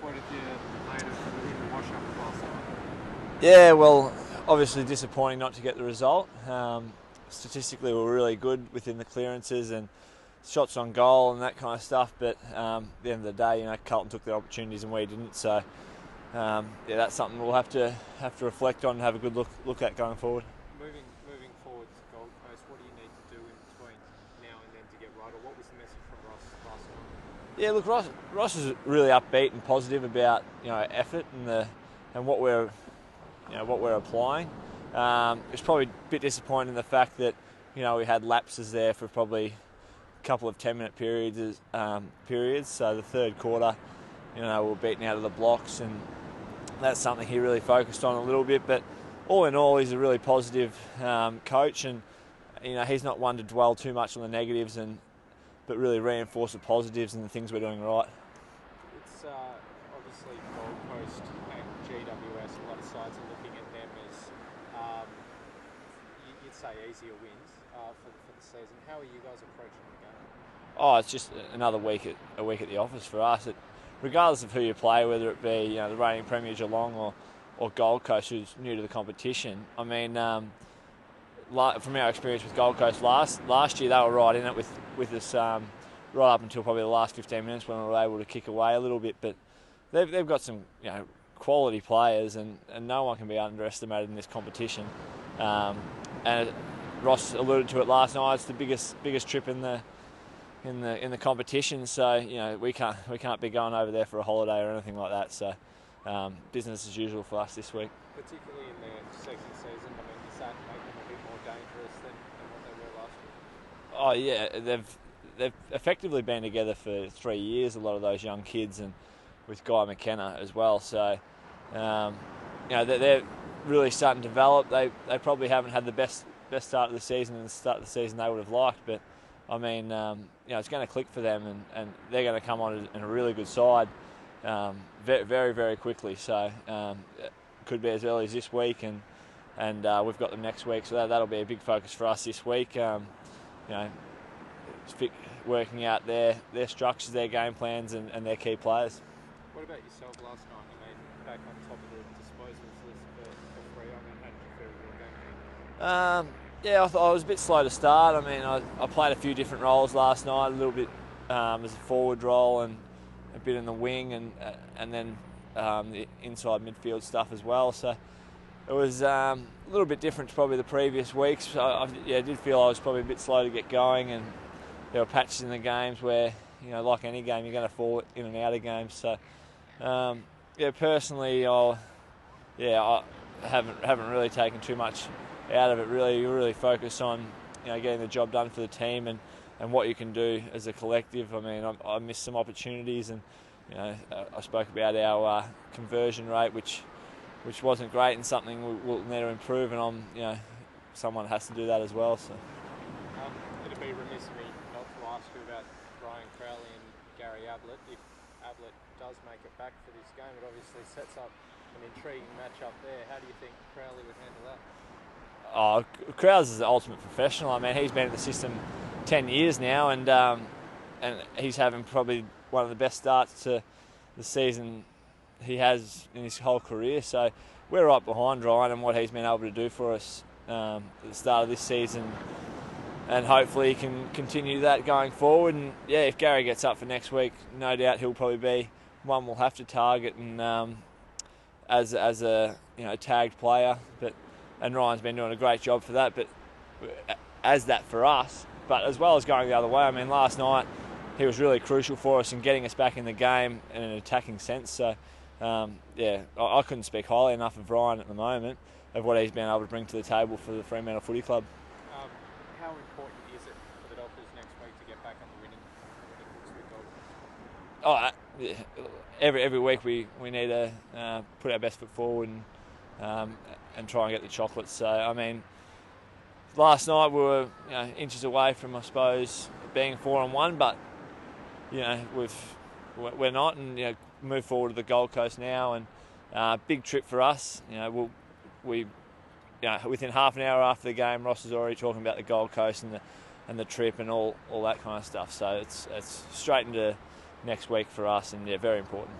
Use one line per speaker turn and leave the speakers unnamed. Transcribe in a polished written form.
What did you make of the wash-up last night?
Yeah, well, obviously disappointing not to get the result. Statistically, we were really good within the clearances and shots on goal and that kind of stuff. But at the end of the day, Carlton took their opportunities and we didn't. So that's something we'll have to reflect on and have a good look at going forward.
Moving forward to Gold Coast, what do you need to do in between now and then to get right? Or what was the message from Ross last night?
Yeah, look, Ross is really upbeat and positive about effort and what we're applying. It's probably a bit disappointing in the fact that we had lapses there for probably a couple of 10-minute periods. So the third quarter, we were beaten out of the blocks, and that's something he really focused on a little bit. But all in all, he's a really positive coach, and he's not one to dwell too much on the negatives, but really reinforce the positives and the things we're doing right.
It's obviously Gold Coast and GWS. A lot of sides are looking at them as you'd say easier wins for the season. How are you guys approaching the game?
Oh, it's just another week at the office for us. Regardless of who you play, whether it be the reigning Premier Geelong or Gold Coast, who's new to the competition. I mean, from our experience with Gold Coast last year, they were right in it with us right up until probably the last 15 minutes when we were able to kick away a little bit. But they've got some quality players, and no one can be underestimated in this competition. And Ross alluded to it last night. It's the biggest trip in the competition, so we can't be going over there for a holiday or anything like that. So business as usual for us this week.
Particularly in their second season, I mean, does that make them a bit more dangerous than what they were last year?
Oh yeah, they've effectively been together for 3 years. A lot of those young kids, and with Guy McKenna as well. So they're really starting to develop. They probably haven't had the best start of the season and the start of the season they would have liked, but I mean, it's going to click for them, and they're going to come on in a really good side very, very, very quickly. So it could be as early as this week, and we've got them next week. So that'll be a big focus for us this week. Working out their structures, their game plans, and their key players.
What about yourself last night? I mean, back on top of the disposals list for Freo, I mean, how did you feel your game?
Yeah, I thought I was a bit slow to start. I mean, I played a few different roles last night, a little bit as a forward role and a bit in the wing, and then the inside midfield stuff as well. So it was a little bit different to probably the previous weeks. So I did feel I was probably a bit slow to get going, and there were patches in the games where, like any game, you're going to fall in and out of games. So personally, I haven't really taken too much out of it. Really, you really focus on getting the job done for the team and what you can do as a collective. I mean, I missed some opportunities, and I spoke about our conversion rate, which wasn't great, and something we'll need to improve. And someone has to do that as well. So
it'd be remiss of me not to ask you about Ryan Crowley and Gary Ablett. If Ablett does make it back for this game, it obviously sets up an intriguing matchup there. How do you think Crowley would handle that?
Oh, Krause is the ultimate professional. I mean, he's been in the system 10 years now, and he's having probably one of the best starts to the season he has in his whole career. So we're right behind Ryan and what he's been able to do for us at the start of this season, and hopefully he can continue that going forward. And if Gary gets up for next week, no doubt he'll probably be one we'll have to target, and as a tagged player, and Ryan's been doing a great job for that, but as that for us, but as well as going the other way. I mean, last night he was really crucial for us in getting us back in the game in an attacking sense. So, I couldn't speak highly enough of Ryan at the moment, of what he's been able to bring to the table for the Fremantle Footy Club.
How important is it for the Dockers next week to get back on the winning books with Gold?
Every week we need to put our best foot forward and try and get the chocolates. So, I mean, last night we were inches away from, I suppose, being 4-1, but we're not, and move forward to the Gold Coast now, and big trip for us. Within half an hour after the game, Ross is already talking about the Gold Coast and the trip and all that kind of stuff. So it's straight into next week for us, and very important.